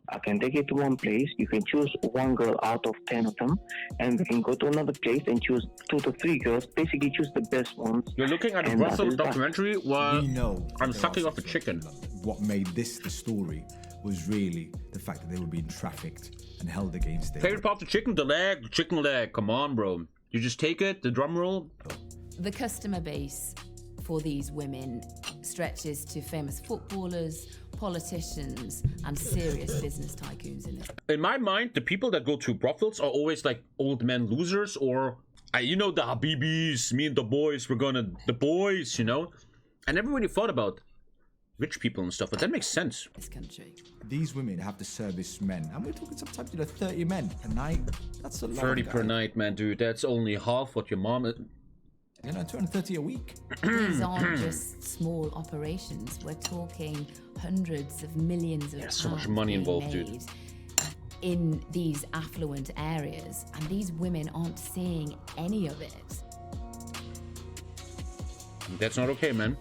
I can take you to one place. You can choose one girl out of 10 of them, and we can go to another place and choose 2 to 3 girls. Basically, choose the best ones. You're looking at a Brothels documentary while I'm sucking off a chicken. What made this the story was really the fact that they were being trafficked and held against it. Favorite part of the chicken? The chicken leg. Come on, bro. You just take it, the drum roll. The customer base for these women stretches to famous footballers, politicians, and serious business tycoons in it. In my mind, the people that go to brothels are always like old men losers, or you know, the Habibis, me and the boys, the boys, you know? I never really thought about rich people and stuff, but that makes sense. This country. These women have to service men, and we're talking sometimes, you know, 30 men a night. That's a lot. 30 per night, man, dude. That's only half what your mom is. You know, 230 a week. These aren't just small operations. We're talking hundreds of millions of pounds. So much money involved, dude. In these affluent areas, and these women aren't seeing any of it. That's not okay, man.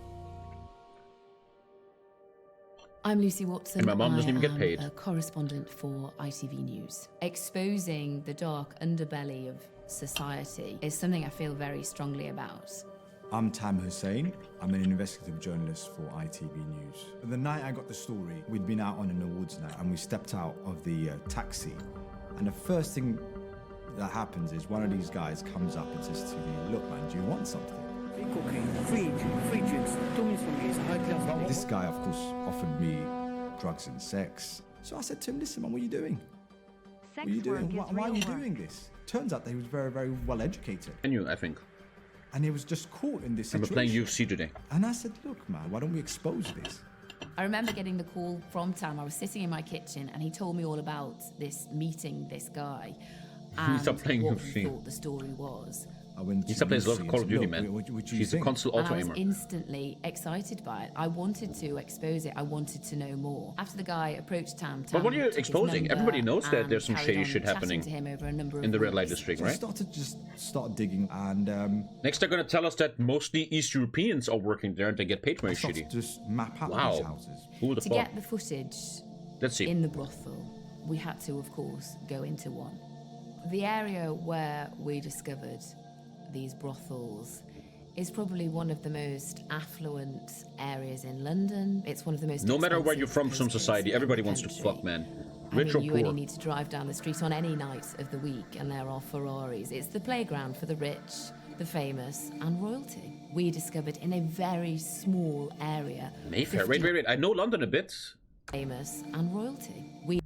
I'm Lucy Watson. And my mom doesn't even get paid. A correspondent for ITV News. Exposing the dark underbelly of society is something I feel very strongly about. I'm Tam Hussein. I'm an investigative journalist for ITV News. The night I got the story, we'd been out on an awards night and we stepped out of the taxi. And the first thing that happens is one of these guys comes up and says to me, "Look, man, do you want something?" Free drinks. Tommy's from me, it's a high class. This guy, of course, offered me drugs and sex. So I said to him, "Listen, man, what are you doing? What are you doing? Why are you doing this?" Turns out that he was very, very well educated. I think. And he was just caught in this situation. I'm playing UFC today. And I said, "Look, man, why don't we expose this?" I remember getting the call from Tam. I was sitting in my kitchen and he told me all about this meeting, this guy, and what he thought the story was. He still plays a lot of Call of Duty, man. She's a console auto aimer. I was instantly excited by it. I wanted to expose it. I wanted to know more. After the guy approached Tam, but what are you exposing? Everybody knows that there's some shady shit happening to him over a number of in the red light district, right? So I started digging, and next they're gonna tell us that mostly East Europeans are working there and they get paid very shitty. Just map out these houses. Who the to fuck? get the footage Let's see. in the brothel, we had to, of course, go into one. The area where we discovered these brothels is probably one of the most affluent areas in London. It's one of the most no matter where you're from society, everybody wants to fuck, man. Rich or poor. You only need to drive down the street on any night of the week and there are Ferraris. It's the playground for the rich, the famous and royalty. We discovered in a very small area. Mayfair. Wait. I know London a bit. Famous and royalty. We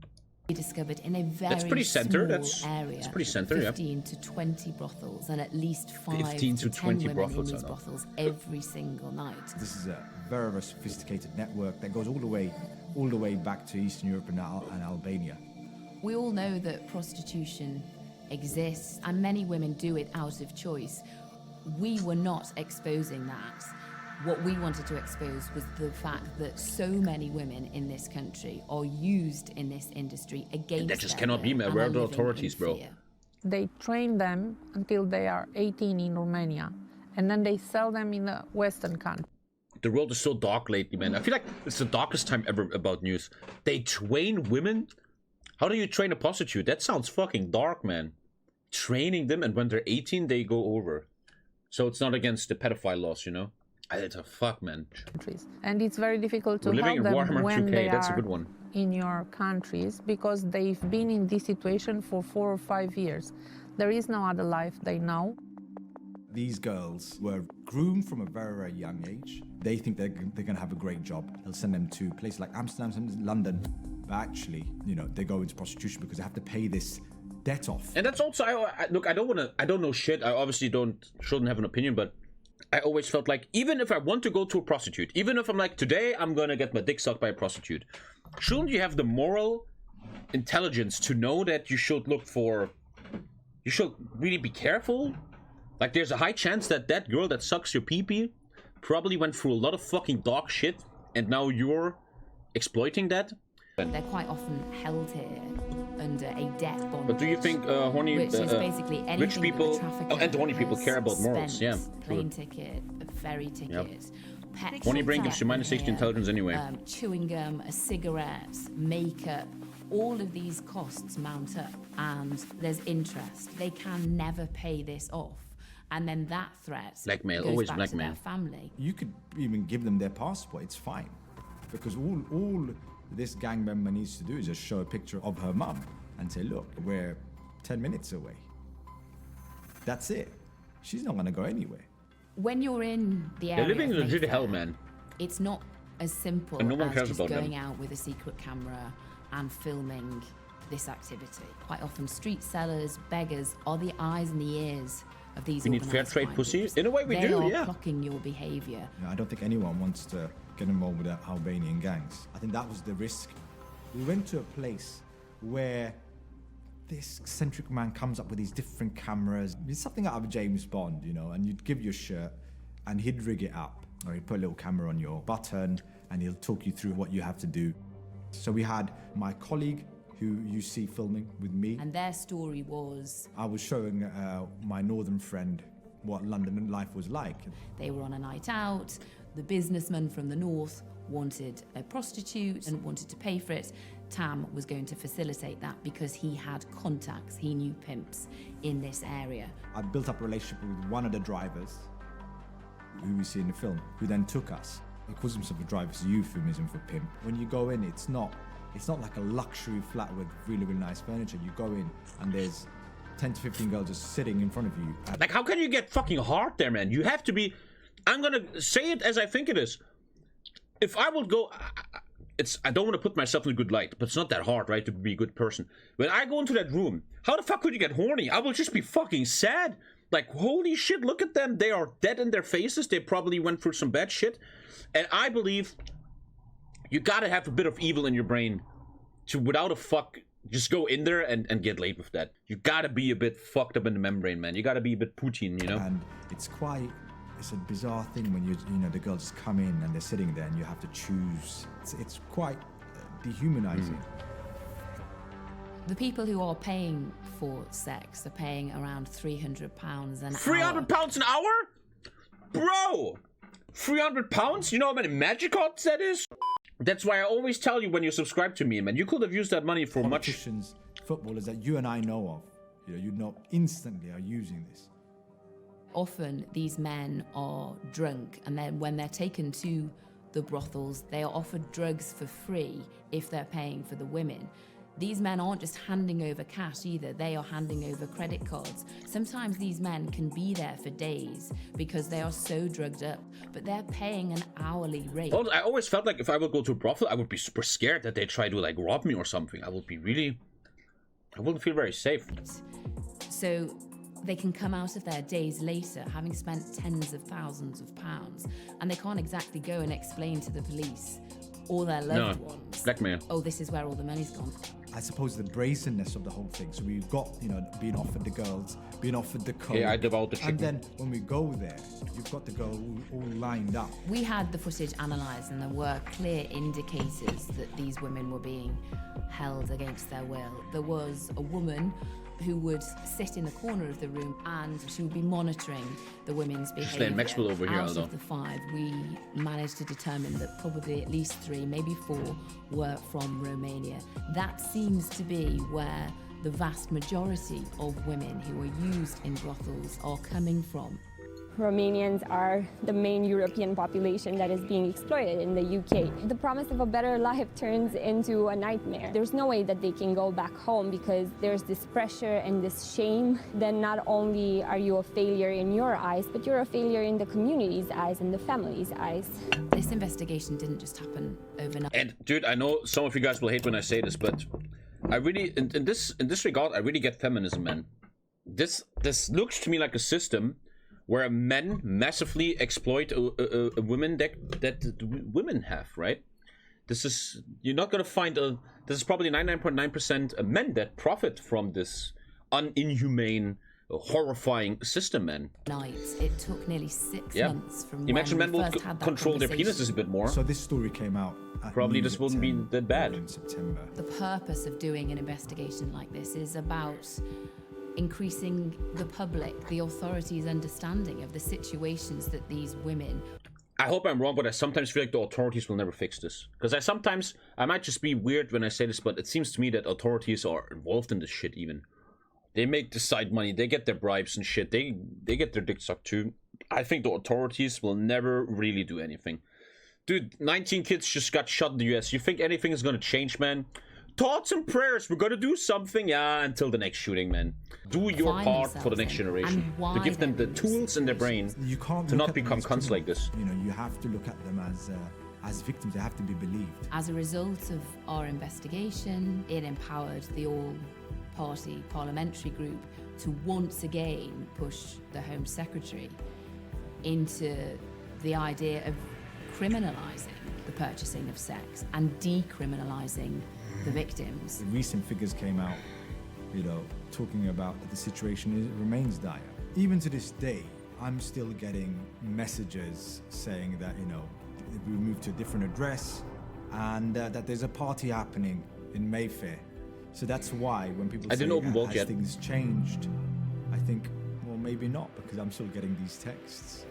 discovered in a very that's pretty center. small area. That's pretty center, 15 to 20 brothels and at least 5 15 to 20 women brothels, in these brothels every single night. This is a very, very sophisticated network that goes all the way back to Eastern Europe and Albania. We all know that prostitution exists and many women do it out of choice. We were not exposing that. What we wanted to expose was the fact that so many women in this country are used in this industry against that just cannot be, man. Where are the authorities, bro? They train them until they are 18 in Romania, and then they sell them in the Western country. The world is so dark lately, man. I feel like it's the darkest time ever about news. They train women? How do you train a prostitute? That sounds fucking dark, man. Training them, and when they're 18, they go over. So it's not against the pedophile laws, you know? It's a fuck, man. And it's very difficult to help them when they are in your countries because they've been in this situation for 4 or 5 years. There is no other life they know. These girls were groomed from a very, very young age. They think they're going to have a great job. They'll send them to places like Amsterdam, London. But actually, you know, they go into prostitution because they have to pay this debt off. And that's also, look, I don't know shit. I obviously shouldn't have an opinion, but I always felt like, even if I want to go to a prostitute, even if I'm like, today I'm gonna get my dick sucked by a prostitute, shouldn't you have the moral intelligence to know that you should you should really be careful? Like, there's a high chance that that girl that sucks your pee-pee probably went through a lot of fucking dog shit, and now you're exploiting that. They're quite often held here under a debt bond. But do you think horny which is basically rich people and horny people care about morals? Yeah. Plane ticket, a ferry ticket. Yep. Horny brain gives you -60 intelligence anyway. Chewing gum, a cigarette, makeup, all of these costs mount up and there's interest, they can never pay this off. And then that threat blackmail, goes always back blackmail. to their family. You could even give them their passport, it's fine. Because all this gang member needs to do is just show a picture of her mum and say, look, we're 10 minutes away. That's it. She's not gonna go anywhere. When you're in the area, they're living in legit hell, man. It's not as simple And no one as cares just about going them. out with a secret camera and filming this activity. Quite often, street sellers, beggars are the eyes and the ears of these. We need fair organised trade crime pussy. groups. In a way, we they do. are Yeah. clocking your behaviour. I don't think anyone wants to get involved with the Albanian gangs. I think that was the risk. We went to a place where this eccentric man comes up with these different cameras. It's something out of James Bond, you know, and you'd give your shirt and he'd rig it up. Or he'd put a little camera on your button and he'll talk you through what you have to do. So we had my colleague who you see filming with me. And their story was... I was showing my northern friend what London life was like. They were on a night out. The businessman from the north wanted a prostitute and wanted to pay for it. Tam was going to facilitate that because he had contacts. He knew pimps in this area. I built up a relationship with one of the drivers who we see in the film, who then took us. He calls himself a driver, it's a euphemism for pimp. When you go in, it's not like a luxury flat with really, really nice furniture. You go in and there's 10 to 15 girls just sitting in front of you. Like, how can you get fucking hard there, man? You have to be... I'm gonna say it as I think it is. If I would go... I don't want to put myself in a good light, but it's not that hard, right, to be a good person. When I go into that room, how the fuck could you get horny? I will just be fucking sad. Like, holy shit, look at them. They are dead in their faces. They probably went through some bad shit. And I believe you gotta have a bit of evil in your brain to, without a fuck, just go in there and get laid with that. You gotta be a bit fucked up in the membrane, man. You gotta be a bit Putin, you know? And it's a bizarre thing when you know, the girls just come in and they're sitting there and you have to choose. It's quite dehumanizing. The people who are paying for sex are paying around £300 an hour. £300 an hour? Bro! £300? You know how many magic cards that is? That's why I always tell you when you subscribe to me, man. You could have used that money for Politicians, footballers that you and I know of, you know instantly are using this. Often these men are drunk, and then when they're taken to the brothels, they are offered drugs for free if they're paying for the women. These men aren't just handing over cash either, they are handing over credit cards. Sometimes these men can be there for days because they are so drugged up, but they're paying an hourly rate. Well, I always felt like if I would go to a brothel, I would be super scared that they try to like rob me or something. I wouldn't feel very safe. So they can come out of their days later having spent tens of thousands of pounds, and they can't exactly go and explain to the police or their loved ones, blackmail. Oh, this is where all the money's gone. I suppose the brazenness of the whole thing. So we've got, you know, being offered the girls, being offered the coke. Yeah, I devoured the chicken. And then when we go there, you've got the girl all lined up. We had the footage analysed, and there were clear indicators that these women were being held against their will. There was a woman who would sit in the corner of the room and she would be monitoring the women's behaviour. Maxwell over here, Out of the 5, we managed to determine that probably at least 3, maybe 4 were from Romania. That seems to be where the vast majority of women who are used in brothels are coming from. Romanians are the main European population that is being exploited in the UK. The promise of a better life turns into a nightmare. There's no way that they can go back home because there's this pressure and this shame. Then not only are you a failure in your eyes, but you're a failure in the community's eyes and the family's eyes. This investigation didn't just happen overnight. And dude, I know some of you guys will hate when I say this, but I really, in this regard, I really get feminism, man. This looks to me like a system where men massively exploit a women that women have, right? You're not gonna find this is probably 99.9% men that profit from this inhumane, horrifying system, man. It took nearly 6 months from Imagine when men we will first had that control their conversation. penises a bit more. So this story came out. Probably this wouldn't be that bad. In September. The purpose of doing an investigation like this is about increasing the public, the authorities' understanding of the situations that these women... I hope I'm wrong, but I sometimes feel like the authorities will never fix this. Because I might just be weird when I say this, but it seems to me that authorities are involved in this shit even. They make the side money, they get their bribes and shit, they get their dick sucked too. I think the authorities will never really do anything. Dude, 19 kids just got shot in the US. You think anything is gonna change, man? Thoughts and prayers, we're gonna do something, yeah, until the next shooting, man. Do your part for the next generation. To give them the tools in their brain to not become cunts like this. You know, you have to look at them as victims. They have to be believed. As a result of our investigation, it empowered the all-party parliamentary group to once again push the Home Secretary into the idea of criminalising the purchasing of sex and decriminalising the victims. The recent figures came out, you know, talking about that the situation remains dire. Even to this day, I'm still getting messages saying that, you know, we moved to a different address and that there's a party happening in Mayfair. So that's why when people say, has things changed? I think, well, maybe not, because I'm still getting these texts.